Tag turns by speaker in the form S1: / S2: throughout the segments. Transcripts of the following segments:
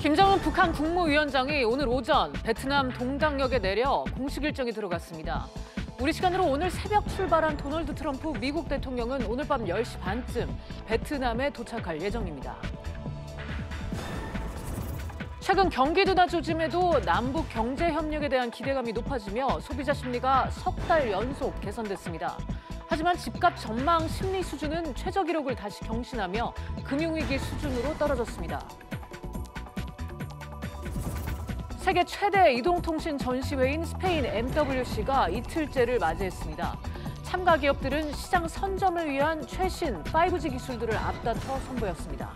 S1: 김정은 북한 국무위원장이 오늘 오전 베트남 동당역에 내려 공식 일정이 들어갔습니다. 우리 시간으로 오늘 새벽 출발한 도널드 트럼프 미국 대통령은 오늘 밤 10시 반쯤 베트남에 도착할 예정입니다. 최근 경기 둔화 조짐에도 남북 경제 협력에 대한 기대감이 높아지며 소비자 심리가 석 달 연속 개선됐습니다. 하지만 집값 전망 심리 수준은 최저 기록을 다시 경신하며 금융위기 수준으로 떨어졌습니다. 세계 최대 이동통신 전시회인 스페인 MWC가 이틀째를 맞이했습니다. 참가 기업들은 시장 선점을 위한 최신 5G 기술들을 앞다퉈 선보였습니다.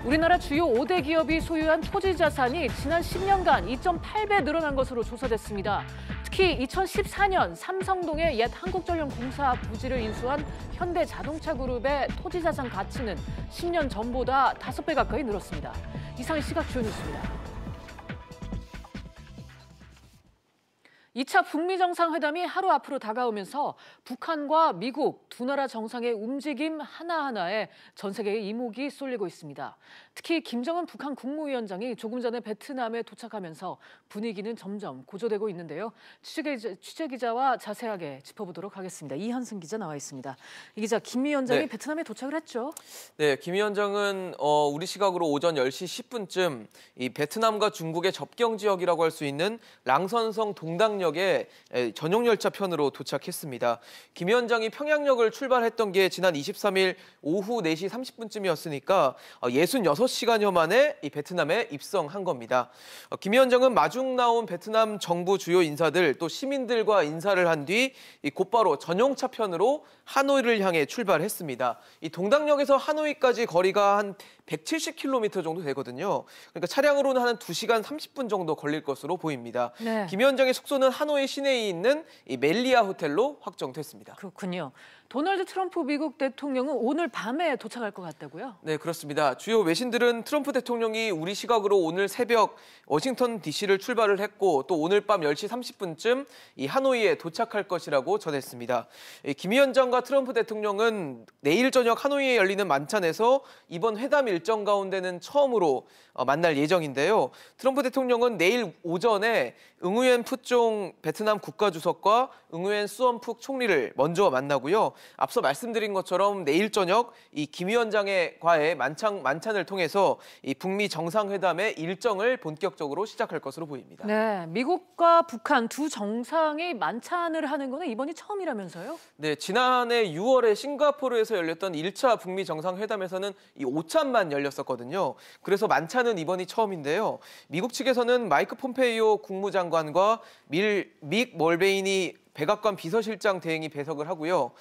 S1: 우리나라 주요 5대 기업이 소유한 토지 자산이 지난 10년간 2.8배 늘어난 것으로 조사됐습니다. 특히 2014년 삼성동의 옛 한국전력공사 부지를 인수한 현대자동차그룹의 토지 자산 가치는 10년 전보다 5배 가까이 늘었습니다. 이상이 시각 주요 뉴스입니다. 2차 북미 정상회담이 하루 앞으로 다가오면서 북한과 미국 두 나라 정상의 움직임 하나하나에 전 세계의 이목이 쏠리고 있습니다. 특히 김정은 북한 국무위원장이 조금 전에 베트남에 도착하면서 분위기는 점점 고조되고 있는데요. 취재기자와 자세하게 짚어보도록 하겠습니다. 이현승 기자 나와 있습니다. 이 기자, 김 위원장이 베트남에 도착을 했죠? 네,
S2: 김 위원장은 우리 시각으로 오전 10시 10분쯤 이 베트남과 중국의 접경 지역이라고 할 수 있는 랑선성 동당역에 전용 열차 편으로 도착했습니다. 김 위원장이 평양역을 출발했던 게 지난 23일 오후 4시 30분쯤이었으니까 66시간여 만에 이 베트남에 입성한 겁니다. 김 위원장은 마중 나온 베트남 정부 주요 인사들 또 시민들과 인사를 한 뒤 곧바로 전용차 편으로 하노이를 향해 출발했습니다. 이 동당역에서 하노이까지 거리가 한 170km 정도 되거든요. 그러니까 차량으로는 한 2시간 30분 정도 걸릴 것으로 보입니다. 네. 김 위원장의 숙소는 하노이 시내에 있는 이 멜리아 호텔로 확정됐습니다.
S1: 그렇군요. 도널드 트럼프 미국 대통령은 오늘 밤에 도착할 것 같다고요?
S2: 네, 그렇습니다. 주요 외신들은 트럼프 대통령이 우리 시각으로 오늘 새벽 워싱턴 DC를 출발을 했고 또 오늘 밤 10시 30분쯤 이 하노이에 도착할 것이라고 전했습니다. 김 위원장과 트럼프 대통령은 내일 저녁 하노이에 열리는 만찬에서 이번 회담 일정 가운데는 처음으로 만날 예정인데요. 트럼프 대통령은 내일 오전에 응우엔 푸종 베트남 국가주석과 응우엔 수엄푹 총리를 먼저 만나고요. 앞서 말씀드린 것처럼 내일 저녁 이 김 위원장과의 만찬을 통해서 이 북미 정상회담의 일정을 본격적으로 시작할 것으로 보입니다.
S1: 네, 미국과 북한 두 정상이 만찬을 하는 거는 이번이 처음이라면서요?
S2: 네, 지난해 6월에 싱가포르에서 열렸던 1차 북미 정상회담에서는 이 오찬만 열렸었거든요. 그래서 만찬은 이번이 처음인데요. 미국 측에서는 마이크 폼페이오 국무장관과 믹 멀베이니 백악관 비서실장 대행이 배석을 하고요.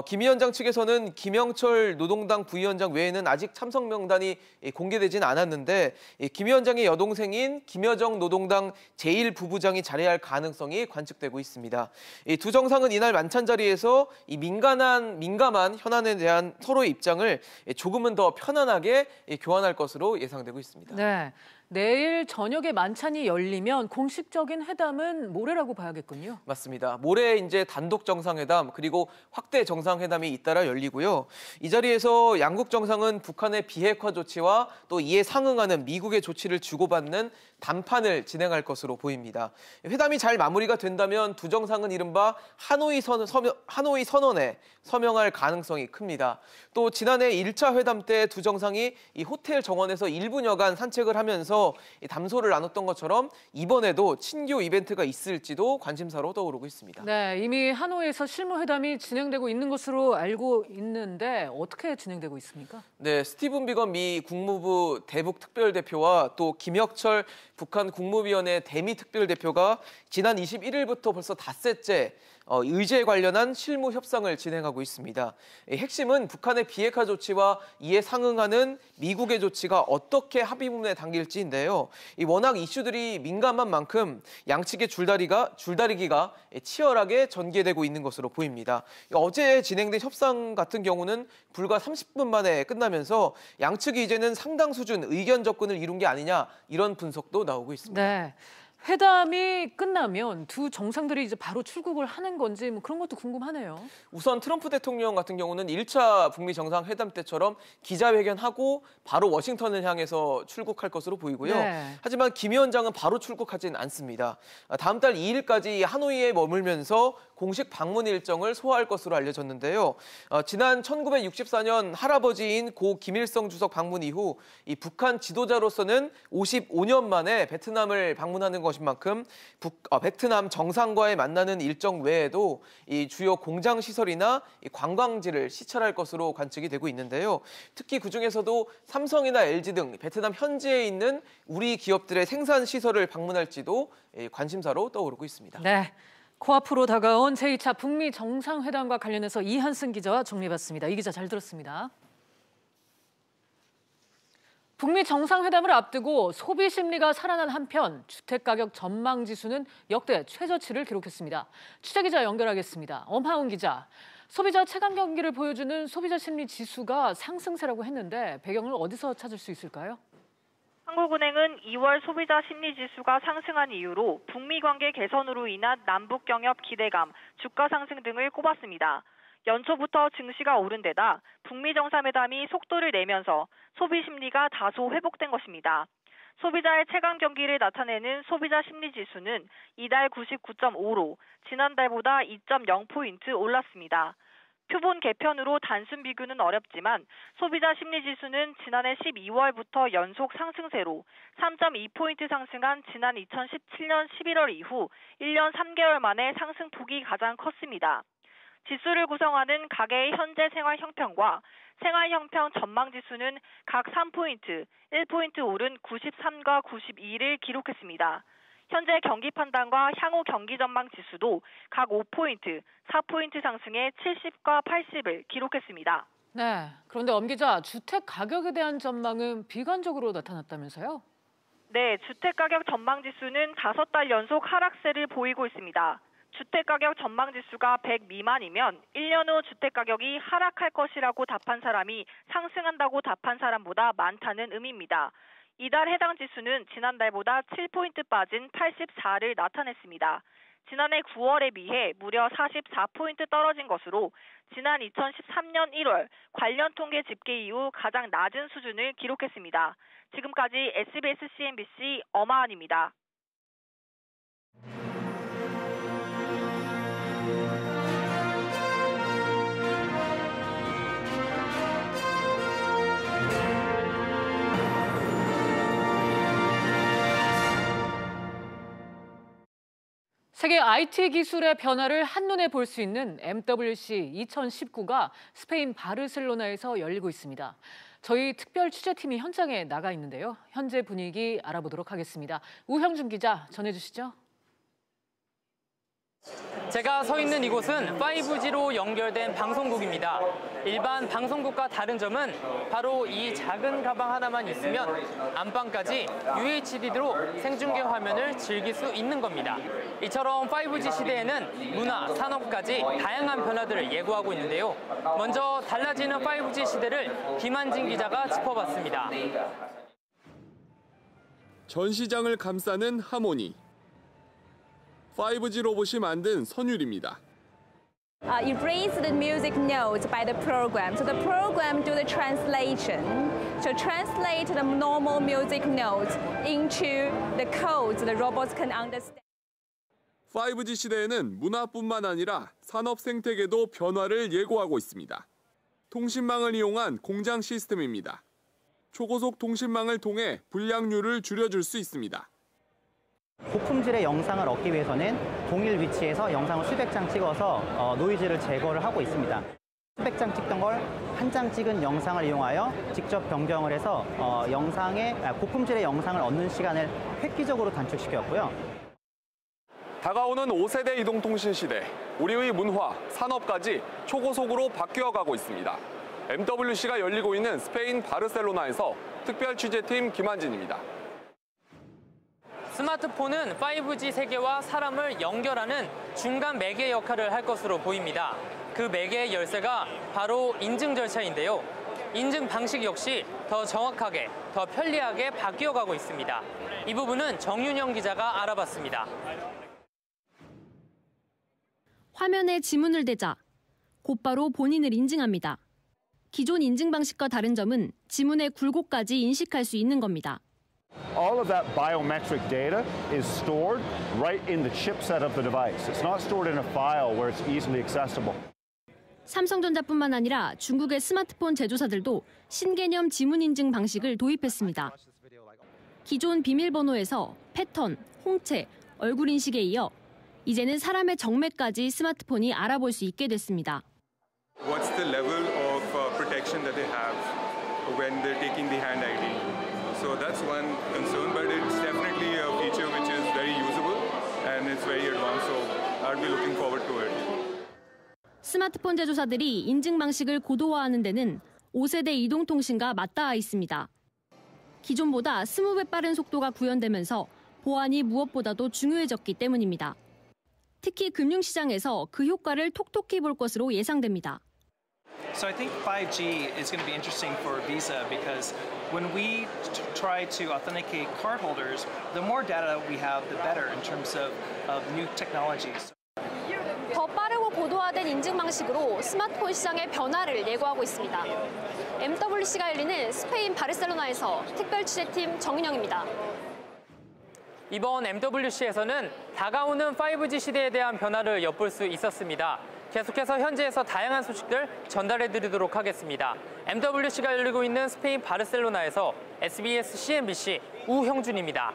S2: 김 위원장 측에서는 김영철 노동당 부위원장 외에는 아직 참석 명단이 공개되지는 않았는데 김 위원장의 여동생인 김여정 노동당 제1부부장이 자리할 가능성이 관측되고 있습니다. 이 두 정상은 이날 만찬 자리에서 이 민감한 현안에 대한 서로의 입장을 조금은 더 편안하게 교환할 것으로 예상되고 있습니다.
S1: 네. 내일 저녁에 만찬이 열리면 공식적인 회담은 모레라고 봐야겠군요.
S2: 맞습니다. 모레 이제 단독 정상회담 그리고 확대 정상회담이 잇따라 열리고요. 이 자리에서 양국 정상은 북한의 비핵화 조치와 또 이에 상응하는 미국의 조치를 주고받는 담판을 진행할 것으로 보입니다. 회담이 잘 마무리가 된다면 두 정상은 이른바 하노이 선언에 서명할 가능성이 큽니다. 또 지난해 1차 회담 때 두 정상이 이 호텔 정원에서 1분여간 산책을 하면서 담소를 나눴던 것처럼 이번에도 친교 이벤트가 있을지도 관심사로 떠오르고 있습니다.
S1: 네, 이미 하노이에서 실무회담이 진행되고 있는 것으로 알고 있는데 어떻게 진행되고 있습니까?
S2: 네, 스티븐 비건 미 국무부 대북 특별대표와 또 김혁철 북한 국무위원회 대미 특별대표가 지난 21일부터 벌써 닷새째 의제에 관련한 실무 협상을 진행하고 있습니다. 핵심은 북한의 비핵화 조치와 이에 상응하는 미국의 조치가 어떻게 합의문에 담길지인데요. 워낙 이슈들이 민감한 만큼 양측의 줄다리기가 치열하게 전개되고 있는 것으로 보입니다. 어제 진행된 협상 같은 경우는 불과 30분 만에 끝나면서 양측이 이제는 상당 수준 의견 접근을 이룬 게 아니냐 이런 분석도 나오고 있습니다.
S1: 네. 회담이 끝나면 두 정상들이 이제 바로 출국을 하는 건지 뭐 그런 것도 궁금하네요.
S2: 우선 트럼프 대통령 같은 경우는 1차 북미 정상회담 때처럼 기자회견하고 바로 워싱턴을 향해서 출국할 것으로 보이고요.
S1: 네.
S2: 하지만 김 위원장은 바로 출국하지는 않습니다. 다음 달 2일까지 하노이에 머물면서 공식 방문 일정을 소화할 것으로 알려졌는데요. 지난 1964년 할아버지인 고 김일성 주석 방문 이후 이 북한 지도자로서는 55년 만에 베트남을 방문하는 것인 만큼 베트남 정상과의 만나는 일정 외에도 이 주요 공장 시설이나 이 관광지를 시찰할 것으로 관측이 되고 있는데요. 특히 그중에서도 삼성이나 LG 등 베트남 현지에 있는 우리 기업들의 생산 시설을 방문할지도 관심사로 떠오르고 있습니다.
S1: 네. 코앞으로 다가온 제2차 북미 정상회담과 관련해서 이한승 기자와 정리해봤습니다. 이 기자 잘 들었습니다. 북미 정상회담을 앞두고 소비 심리가 살아난 한편 주택가격 전망지수는 역대 최저치를 기록했습니다. 취재기자 연결하겠습니다. 엄하은 기자, 소비자 체감 경기를 보여주는 소비자 심리 지수가 상승세라고 했는데 배경을 어디서 찾을 수 있을까요?
S3: 한국은행은 2월 소비자 심리지수가 상승한 이유로 북미 관계 개선으로 인한 남북 경협 기대감, 주가 상승 등을 꼽았습니다. 연초부터 증시가 오른 데다 북미 정상회담이 속도를 내면서 소비 심리가 다소 회복된 것입니다. 소비자의 체감 경기를 나타내는 소비자 심리지수는 이달 99.5로 지난달보다 2.0포인트 올랐습니다. 표본 개편으로 단순 비교는 어렵지만 소비자 심리지수는 지난해 12월부터 연속 상승세로 3.2포인트 상승한 지난 2017년 11월 이후 1년 3개월 만에 상승폭이 가장 컸습니다. 지수를 구성하는 가계의 현재 생활 형평과 생활 형평 전망지수는 각 3포인트, 1포인트 오른 93과 92를 기록했습니다. 현재 경기 판단과 향후 경기 전망 지수도 각 5포인트, 4포인트 상승해 70과 80을 기록했습니다.
S1: 네, 그런데 엄 기자, 주택 가격에 대한 전망은 비관적으로 나타났다면서요?
S3: 네, 주택가격 전망지수는 5달 연속 하락세를 보이고 있습니다. 주택가격 전망지수가 100 미만이면 1년 후 주택가격이 하락할 것이라고 답한 사람이 상승한다고 답한 사람보다 많다는 의미입니다. 이달 해당 지수는 지난달보다 7포인트 빠진 84를 나타냈습니다. 지난해 9월에 비해 무려 44포인트 떨어진 것으로 지난 2013년 1월 관련 통계 집계 이후 가장 낮은 수준을 기록했습니다. 지금까지 SBS CNBC 엄하은입니다.
S1: 세계 IT 기술의 변화를 한눈에 볼 수 있는 MWC 2019가 스페인 바르셀로나에서 열리고 있습니다. 저희 특별 취재팀이 현장에 나가 있는데요. 현재 분위기 알아보도록 하겠습니다. 우형준 기자 전해주시죠.
S4: 제가 서 있는 이곳은 5G로 연결된 방송국입니다. 일반 방송국과 다른 점은 바로 이 작은 가방 하나만 있으면 안방까지 UHD로 생중계 화면을 즐길 수 있는 겁니다. 이처럼 5G 시대에는 문화, 산업까지 다양한 변화들을 예고하고 있는데요. 먼저 달라지는 5G 시대를 김한진 기자가 짚어봤습니다.
S5: 전 시장을 감싸는 하모니. 5G 로봇이 만든 선율입니다.
S6: Erase the music notes by the program. So the program do the translation. So translate the normal music notes into the codes the robots can understand.
S5: 5G 시대에는 문화뿐만 아니라 산업 생태계도 변화를 예고하고 있습니다. 통신망을 이용한 공장 시스템입니다. 초고속 통신망을 통해 불량률을 줄여줄 수 있습니다.
S7: 고품질의 영상을 얻기 위해서는 동일 위치에서 영상을 수백 장 찍어서 노이즈를 제거를 하고 있습니다. 수백 장 찍던 걸 한 장 찍은 영상을 이용하여 직접 변경을 해서 고품질의 영상을 얻는 시간을 획기적으로 단축시켰고요.
S5: 다가오는 5세대 이동통신 시대, 우리의 문화, 산업까지 초고속으로 바뀌어가고 있습니다. MWC가 열리고 있는 스페인 바르셀로나에서 특별 취재팀 김한진입니다.
S4: 스마트폰은 5G 세계와 사람을 연결하는 중간 매개 역할을 할 것으로 보입니다. 그 매개의 열쇠가 바로 인증 절차인데요. 인증 방식 역시 더 정확하게, 더 편리하게 바뀌어가고 있습니다. 이 부분은 정윤영 기자가 알아봤습니다.
S8: 화면에 지문을 대자 곧바로 본인을 인증합니다. 기존 인증 방식과 다른 점은 지문의 굴곡까지 인식할 수 있는 겁니다.
S9: All of that biometric data is stored right in the chipset of the device. It's not stored in a file where it's easily accessible.
S8: 삼성전자뿐만 아니라 중국의 스마트폰 제조사들도 신개념 지문 인증 방식을 도입했습니다. 기존 비밀번호에서 패턴, 홍채, 얼굴 인식에 이어 이제는 사람의 정맥까지 스마트폰이 알아볼 수 있게 됐습니다.
S10: What's the level of protection that they have when they're taking the hand ID? So that's one concern, but it's definitely a feature which is very usable and it's very advanced. So I'll be looking forward to it.
S8: 스마트폰 제조사들이 인증 방식을 고도화하는 데는 5세대 이동통신과 맞닿아 있습니다. 기존보다 20배 빠른 속도가 구현되면서 보안이 무엇보다도 중요해졌기 때문입니다. 특히 금융시장에서 그 효과를 톡톡히 볼 것으로 예상됩니다.
S11: So I think 5G is going to be interesting for Visa because when we try to authenticate cardholders, the more data we have, the better in terms of new technologies.
S8: 더 빠르고 고도화된 인증 방식으로 스마트폰 시장의 변화를 예고하고 있습니다. MWC가 열리는 스페인 바르셀로나에서 특별 취재팀 정윤영입니다.
S4: 이번 MWC에서는 다가오는 5G 시대에 대한 변화를 엿볼 수 있었습니다. 계속해서 현지에서 다양한 소식들 전달해드리도록 하겠습니다. MWC가 열리고 있는 스페인 바르셀로나에서 SBS CNBC 우형준입니다.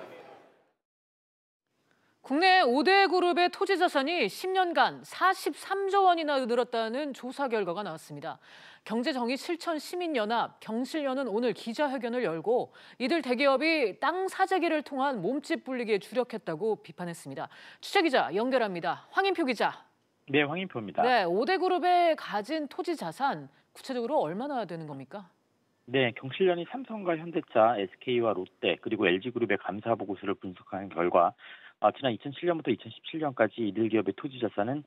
S1: 국내 5대 그룹의 토지 자산이 10년간 43조 원이나 늘었다는 조사 결과가 나왔습니다. 경제정의실천시민연합, 경실련은 오늘 기자회견을 열고 이들 대기업이 땅 사재기를 통한 몸집 불리기에 주력했다고 비판했습니다. 취재기자 연결합니다. 황인표 기자.
S12: 네, 황인표입니다.
S1: 네, 5대 그룹의 가진 토지 자산 구체적으로 얼마나 되는 겁니까?
S12: 네, 경실련이 삼성과 현대차, SK와 롯데 그리고 LG그룹의 감사 보고서를 분석한 결과 지난 2007년부터 2017년까지 이들 기업의 토지 자산은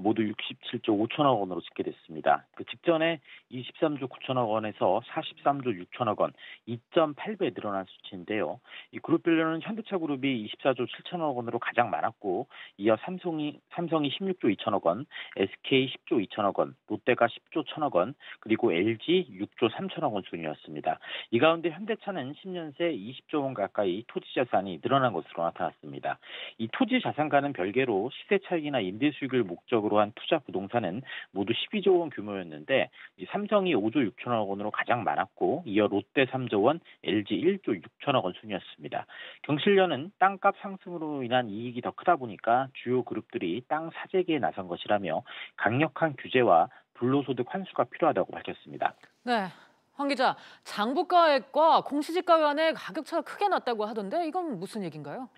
S12: 모두 67조 5천억 원으로 집계됐습니다. 그 직전에 23조 9천억 원에서 43조 6천억 원, 2.8배 늘어난 수치인데요. 이 그룹별로는 현대차 그룹이 24조 7천억 원으로 가장 많았고, 이어 삼성이 16조 2천억 원, SK 10조 2천억 원, 롯데가 10조 1천억 원, 그리고 LG 6조 3천억 원 순이었습니다. 이 가운데 현대차는 10년 새 20조 원 가까이 토지 자산이 늘어난 것으로 나타났습니다. 이 토지 자산과는 별개로 시세 차익이나 임대 수익을 목적으로 한 투자 부동산은 모두 12조 원 규모였는데 이 삼성이 5조 6천억 원으로 가장 많았고 이어 롯데 3조 원, LG 1조 6천억 원 순이었습니다. 경실련은 땅값 상승으로 인한 이익이 더 크다 보니까 주요 그룹들이 땅 사재기에 나선 것이라며 강력한 규제와 불로소득 환수가 필요하다고 밝혔습니다.
S1: 네. 황 기자, 장부가액과 공시지가 간의 가격 차가 크게 났다고 하던데 이건 무슨 얘기인가요?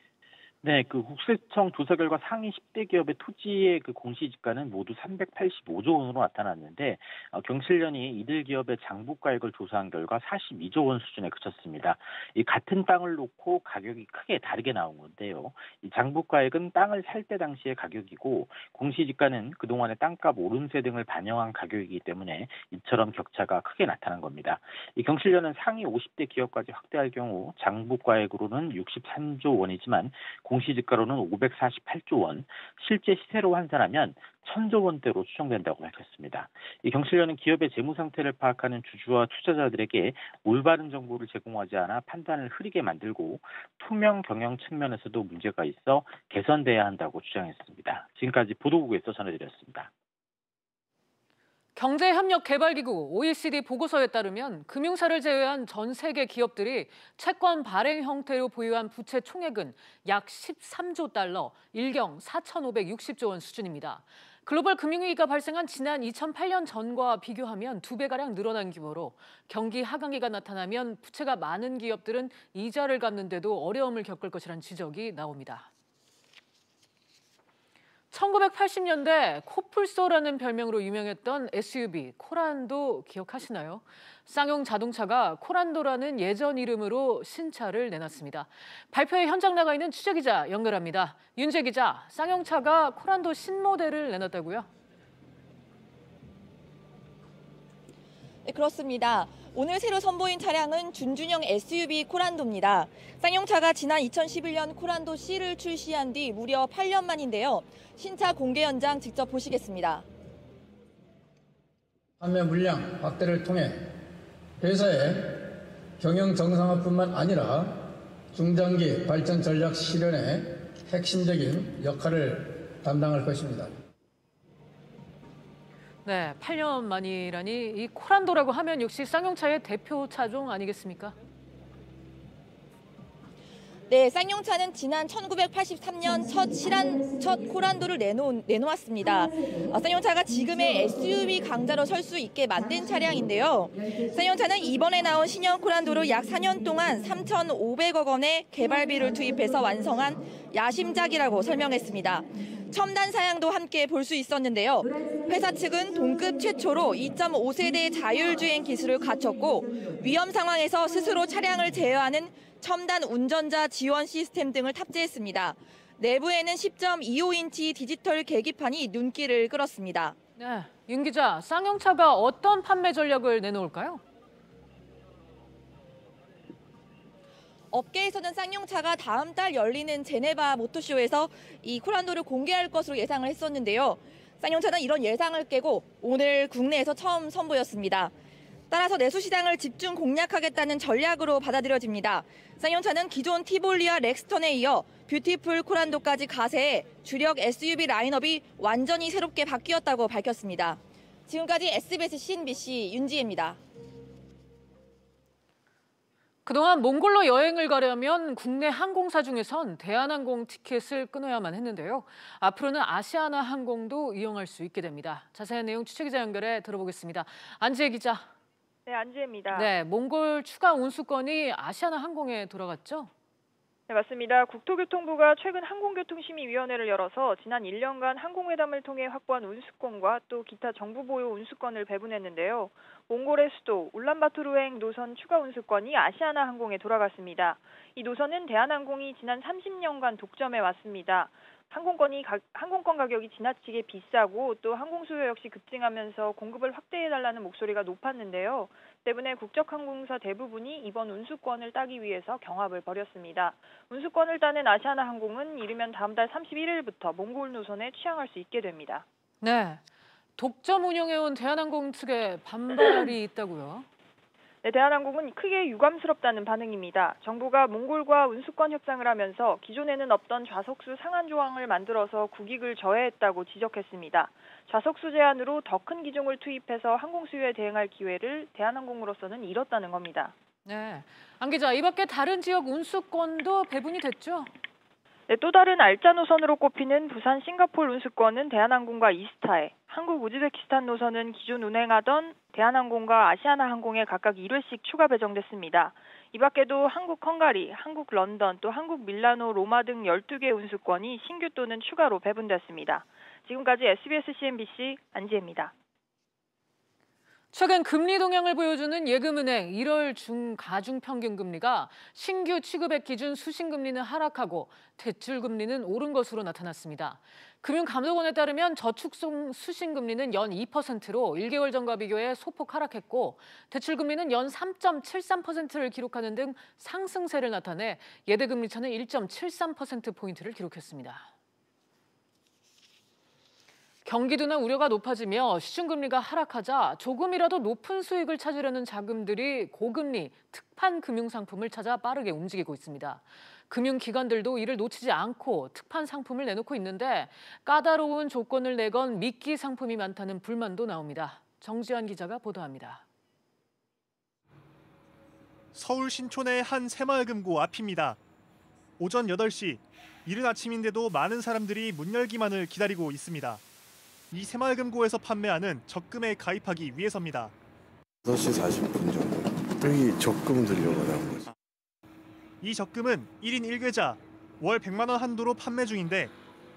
S12: 네, 그 국세청 조사 결과 상위 10대 기업의 토지의 그 공시지가는 모두 385조 원으로 나타났는데 경실련이 이들 기업의 장부가액을 조사한 결과 42조 원 수준에 그쳤습니다. 이 같은 땅을 놓고 가격이 크게 다르게 나온 건데요. 이 장부가액은 땅을 살 때 당시의 가격이고 공시지가는 그동안의 땅값 오름세 등을 반영한 가격이기 때문에 이처럼 격차가 크게 나타난 겁니다. 이 경실련은 상위 50대 기업까지 확대할 경우 장부가액으로는 63조 원이지만 공시지가로는 548조 원, 실제 시세로 환산하면 1,000조 원대로 추정된다고 밝혔습니다. 이 경실련은 기업의 재무 상태를 파악하는 주주와 투자자들에게 올바른 정보를 제공하지 않아 판단을 흐리게 만들고 투명 경영 측면에서도 문제가 있어 개선돼야 한다고 주장했습니다. 지금까지 보도국에서 전해드렸습니다.
S1: 경제협력개발기구 OECD 보고서에 따르면 금융사를 제외한 전 세계 기업들이 채권 발행 형태로 보유한 부채 총액은 약 13조 달러, 일경 4,560조 원 수준입니다. 글로벌 금융위기가 발생한 지난 2008년 전과 비교하면 2배가량 늘어난 규모로 경기 하강기가 나타나면 부채가 많은 기업들은 이자를 갚는데도 어려움을 겪을 것이라는 지적이 나옵니다. 1980년대 코뿔소라는 별명으로 유명했던 SUV 코란도 기억하시나요? 쌍용 자동차가 코란도라는 예전 이름으로 신차를 내놨습니다. 발표회 현장 나가 있는 취재기자 연결합니다. 윤재 기자, 쌍용차가 코란도 신모델을 내놨다고요?
S13: 네, 그렇습니다. 오늘 새로 선보인 차량은 준준형 SUV 코란도입니다. 쌍용차가 지난 2011년 코란도 C를 출시한 뒤 무려 8년 만인데요. 신차 공개 현장 직접 보시겠습니다.
S14: 판매 물량 확대를 통해 회사의 경영 정상화뿐만 아니라 중장기 발전 전략 실현에 핵심적인 역할을 담당할 것입니다.
S1: 네, 8년 만이라니 이 코란도라고 하면 역시 쌍용차의 대표 차종 아니겠습니까?
S13: 네, 쌍용차는 지난 1983년 첫 코란도를 내놓았습니다. 쌍용차가 지금의 SUV 강자로 설 수 있게 만든 차량인데요. 쌍용차는 이번에 나온 신형 코란도로 약 4년 동안 3,500억 원의 개발비를 투입해서 완성한 야심작이라고 설명했습니다. 첨단 사양도 함께 볼 수 있었는데요. 회사 측은 동급 최초로 2.5세대 자율주행 기술을 갖췄고 위험 상황에서 스스로 차량을 제어하는 첨단 운전자 지원 시스템 등을 탑재했습니다. 내부에는 10.25인치 디지털 계기판이 눈길을 끌었습니다.
S1: 네, 윤 기자, 쌍용차가 어떤 판매 전략을 내놓을까요?
S13: 업계에서는 쌍용차가 다음 달 열리는 제네바 모터쇼에서 이 코란도를 공개할 것으로 예상을 했었는데요. 쌍용차는 이런 예상을 깨고 오늘 국내에서 처음 선보였습니다. 따라서 내수시장을 집중 공략하겠다는 전략으로 받아들여집니다. 쌍용차는 기존 티볼리와 렉스턴에 이어 뷰티풀 코란도까지 가세해 주력 SUV 라인업이 완전히 새롭게 바뀌었다고 밝혔습니다. 지금까지 SBS CNBC 윤지혜입니다.
S1: 그동안 몽골로 여행을 가려면 국내 항공사 중에선 대한항공 티켓을 끊어야만 했는데요. 앞으로는 아시아나 항공도 이용할 수 있게 됩니다. 자세한 내용 취재기자 연결해 들어보겠습니다. 안지혜 기자.
S3: 네, 안지혜입니다.
S1: 네, 몽골 추가 운수권이 아시아나 항공에 돌아갔죠?
S3: 네, 맞습니다. 국토교통부가 최근 항공교통심의위원회를 열어서 지난 1년간 항공회담을 통해 확보한 운수권과 또 기타 정부 보유 운수권을 배분했는데요. 몽골의 수도 울란바토르행 노선 추가 운수권이 아시아나 항공에 돌아갔습니다. 이 노선은 대한항공이 지난 30년간 독점해 왔습니다. 항공권 가격이 지나치게 비싸고 또 항공 수요 역시 급증하면서 공급을 확대해달라는 목소리가 높았는데요. 때문에 국적항공사 대부분이 이번 운수권을 따기 위해서 경합을 벌였습니다. 운수권을 따는 아시아나 항공은 이르면 다음 달 31일부터 몽골 노선에 취항할 수 있게 됩니다.
S1: 네, 독점 운영해온 대한항공 측에 반발이 있다고요?
S3: 네, 대한항공은 크게 유감스럽다는 반응입니다. 정부가 몽골과 운수권 협상을 하면서 기존에는 없던 좌석수 상한 조항을 만들어서 국익을 저해했다고 지적했습니다. 좌석수 제한으로 더 큰 기종을 투입해서 항공 수요에 대응할 기회를 대한항공으로서는 잃었다는 겁니다.
S1: 네, 안 기자, 이 밖에 다른 지역 운수권도 배분이 됐죠?
S3: 네, 또 다른 알짜 노선으로 꼽히는 부산 싱가포르 운수권은 대한항공과 이스타에, 한국 우즈베키스탄 노선은 기존 운행하던 대한항공과 아시아나 항공에 각각 1회씩 추가 배정됐습니다. 이 밖에도 한국 헝가리, 한국 런던, 또 한국 밀라노, 로마 등 12개 운수권이 신규 또는 추가로 배분됐습니다. 지금까지 SBS CNBC 안지혜입니다.
S1: 최근 금리 동향을 보여주는 예금은행 1월 가중평균금리가 신규 취급액 기준 수신금리는 하락하고 대출금리는 오른 것으로 나타났습니다. 금융감독원에 따르면 저축성 수신금리는 연 2%로 1개월 전과 비교해 소폭 하락했고 대출금리는 연 3.73%를 기록하는 등 상승세를 나타내 예대금리 차는 1.73%포인트를 기록했습니다. 경기도나 우려가 높아지며 시중금리가 하락하자 조금이라도 높은 수익을 찾으려는 자금들이 고금리, 특판 금융상품을 찾아 빠르게 움직이고 있습니다. 금융기관들도 이를 놓치지 않고 특판 상품을 내놓고 있는데 까다로운 조건을 내건 미끼 상품이 많다는 불만도 나옵니다. 정지환 기자가 보도합니다.
S15: 서울 신촌의 한 새마을금고 앞입니다. 오전 8시, 이른 아침인데도 많은 사람들이 문 열기만을 기다리고 있습니다. 이 새마을금고에서 판매하는 적금에 가입하기 위해서입니다.
S16: 6시 40분 정도. 여기 적금 들려고 나온 거지.
S15: 이 적금은 1인 1계좌, 월 100만 원 한도로 판매 중인데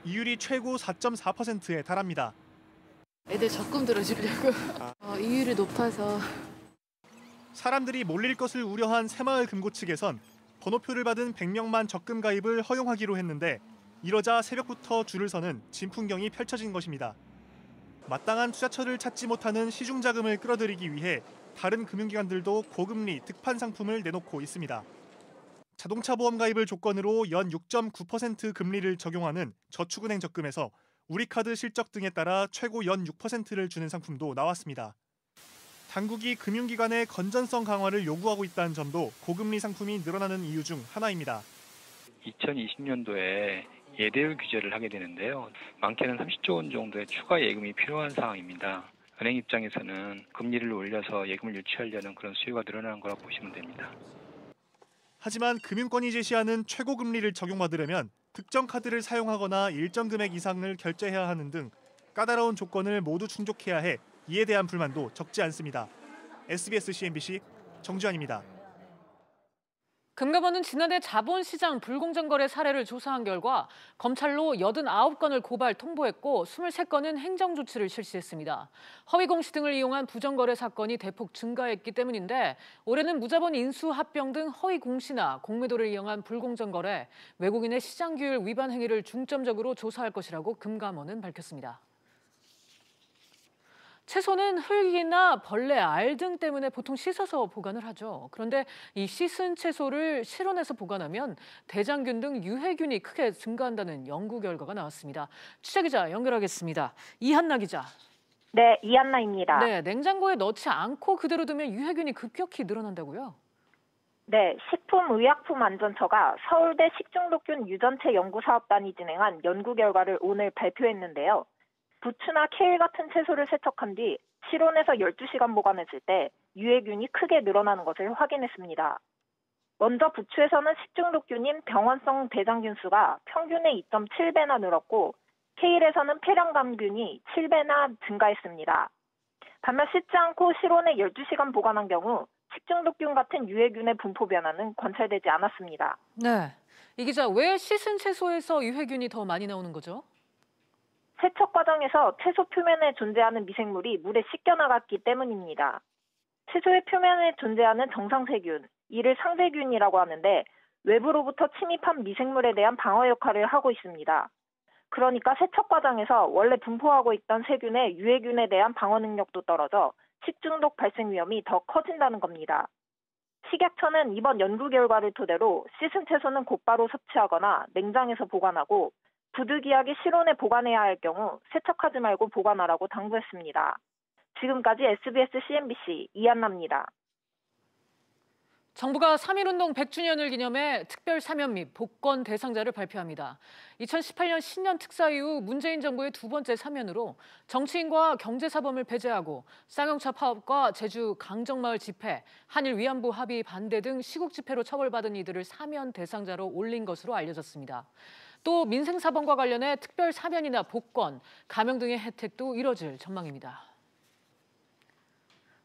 S15: 이율이 최고 4.4%에 달합니다.
S17: 애들 적금 들어주려고. 이율이 높아서.
S15: 사람들이 몰릴 것을 우려한 새마을금고 측에선 번호표를 받은 100명만 적금 가입을 허용하기로 했는데 이러자 새벽부터 줄을 서는 진풍경이 펼쳐진 것입니다. 마땅한 투자처를 찾지 못하는 시중자금을 끌어들이기 위해 다른 금융기관들도 고금리 득판 상품을 내놓고 있습니다. 자동차 보험 가입을 조건으로 연 6.9% 금리를 적용하는 저축은행 적금에서 우리카드 실적 등에 따라 최고 연 6%를 주는 상품도 나왔습니다. 당국이 금융기관의 건전성 강화를 요구하고 있다는 점도 고금리 상품이 늘어나는 이유 중 하나입니다.
S18: 2020년도에 예대율 규제를 하게 되는데요. 많게는 30조 원 정도의 추가 예금이 필요한 상황입니다. 은행 입장에서는 금리를 올려서 예금을 유치하려는 그런 수요가 늘어나는 거라고 보시면 됩니다.
S15: 하지만 금융권이 제시하는 최고금리를 적용받으려면 특정 카드를 사용하거나 일정 금액 이상을 결제해야 하는 등 까다로운 조건을 모두 충족해야 해 이에 대한 불만도 적지 않습니다. SBS CNBC 정주환입니다.
S1: 금감원은 지난해 자본시장 불공정 거래 사례를 조사한 결과 검찰로 89건을 고발 통보했고 23건은 행정조치를 실시했습니다. 허위공시 등을 이용한 부정거래 사건이 대폭 증가했기 때문인데 올해는 무자본 인수합병 등 허위공시나 공매도를 이용한 불공정 거래, 외국인의 시장규율 위반 행위를 중점적으로 조사할 것이라고 금감원은 밝혔습니다. 채소는 흙이나 벌레, 알 등 때문에 보통 씻어서 보관을 하죠. 그런데 이 씻은 채소를 실온에서 보관하면 대장균 등 유해균이 크게 증가한다는 연구 결과가 나왔습니다. 취재기자 연결하겠습니다. 이한나 기자.
S19: 네, 이한나입니다.
S1: 네, 냉장고에 넣지 않고 그대로 두면 유해균이 급격히 늘어난다고요?
S19: 네, 식품의약품안전처가 서울대 식중독균 유전체 연구사업단이 진행한 연구 결과를 오늘 발표했는데요. 부추나 케일 같은 채소를 세척한 뒤 실온에서 12시간 보관했을 때 유해균이 크게 늘어나는 것을 확인했습니다. 먼저 부추에서는 식중독균인 병원성 대장균 수가 평균의 2.7배나 늘었고 케일에서는 폐렴감균이 7배나 증가했습니다. 반면 씻지 않고 실온에 12시간 보관한 경우 식중독균 같은 유해균의 분포 변화는 관찰되지 않았습니다.
S1: 네, 이 기자, 왜 씻은 채소에서 유해균이 더 많이 나오는 거죠?
S19: 세척 과정에서 채소 표면에 존재하는 미생물이 물에 씻겨나갔기 때문입니다. 채소의 표면에 존재하는 정상세균, 이를 상세균이라고 하는데 외부로부터 침입한 미생물에 대한 방어 역할을 하고 있습니다. 그러니까 세척 과정에서 원래 분포하고 있던 세균의 유해균에 대한 방어 능력도 떨어져 식중독 발생 위험이 더 커진다는 겁니다. 식약처는 이번 연구 결과를 토대로 씻은 채소는 곧바로 섭취하거나 냉장에서 보관하고 부득이하게 실온에 보관해야 할 경우 세척하지 말고 보관하라고 당부했습니다. 지금까지 SBS CNBC 이한나입니다.
S1: 정부가 3.1운동 100주년을 기념해 특별 사면 및 복권 대상자를 발표합니다. 2018년 신년 특사 이후 문재인 정부의 두 번째 사면으로 정치인과 경제사범을 배제하고 쌍용차 파업과 제주 강정마을 집회, 한일 위안부 합의 반대 등 시국 집회로 처벌받은 이들을 사면 대상자로 올린 것으로 알려졌습니다. 또 민생사범과 관련해 특별 사면이나 복권, 감형 등의 혜택도 이뤄질 전망입니다.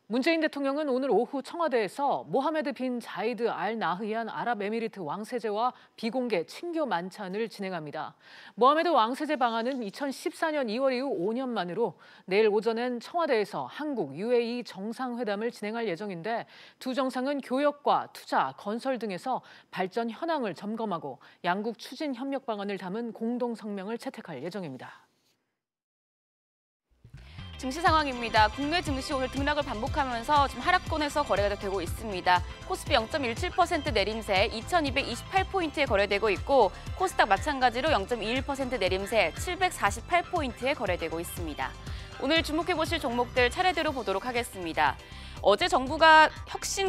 S1: 문재인 대통령은 오늘 오후 청와대에서 모하메드 빈 자이드 알 나흐얀 아랍에미리트 왕세제와 비공개 친교 만찬을 진행합니다. 모하메드 왕세제 방한은 2014년 2월 이후 5년 만으로 내일 오전엔 청와대에서 한국 UAE 정상회담을 진행할 예정인데 두 정상은 교역과 투자, 건설 등에서 발전 현황을 점검하고 양국 추진 협력 방안을 담은 공동 성명을 채택할 예정입니다.
S20: 증시 상황입니다. 국내 증시 오늘 등락을 반복하면서 지금 하락권에서 거래가 되고 있습니다. 코스피 0.17% 내림세 2228포인트에 거래되고 있고 코스닥 마찬가지로 0.21% 내림세 748포인트에 거래되고 있습니다. 오늘 주목해보실 종목들 차례대로 보도록 하겠습니다. 어제 정부가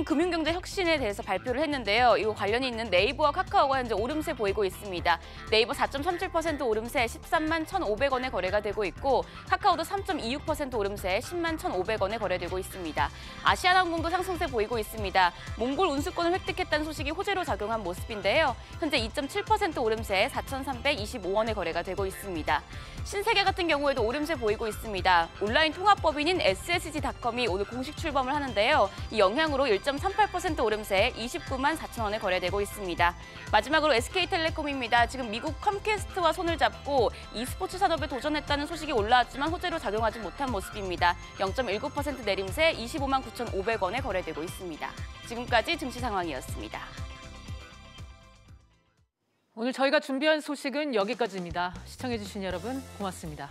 S20: 금융경제 혁신에 대해서 발표를 했는데요. 이거 관련이 있는 네이버와 카카오가 현재 오름세 보이고 있습니다. 네이버 4.37% 오름세 13만 1,500원에 거래가 되고 있고 카카오도 3.26% 오름세 10만 1,500원에 거래되고 있습니다. 아시아나항공도 상승세 보이고 있습니다. 몽골 운수권을 획득했다는 소식이 호재로 작용한 모습인데요. 현재 2.7% 오름세 4,325원에 거래가 되고 있습니다. 신세계 같은 경우에도 오름세 보이고 있습니다. 온라인 통합법인인 SSG닷컴이 오늘 공식 출범을 하는데요. 이 영향으로 1.38% 오름세 29만 4천원에 거래되고 있습니다. 마지막으로 SK텔레콤입니다. 지금 미국 컴캐스트와 손을 잡고 e스포츠 산업에 도전했다는 소식이 올라왔지만 호재로 작용하지 못한 모습입니다. 0.19% 내림세 25만 9,500원에 거래되고 있습니다. 지금까지 증시 상황이었습니다.
S1: 오늘 저희가 준비한 소식은 여기까지입니다. 시청해주신 여러분 고맙습니다.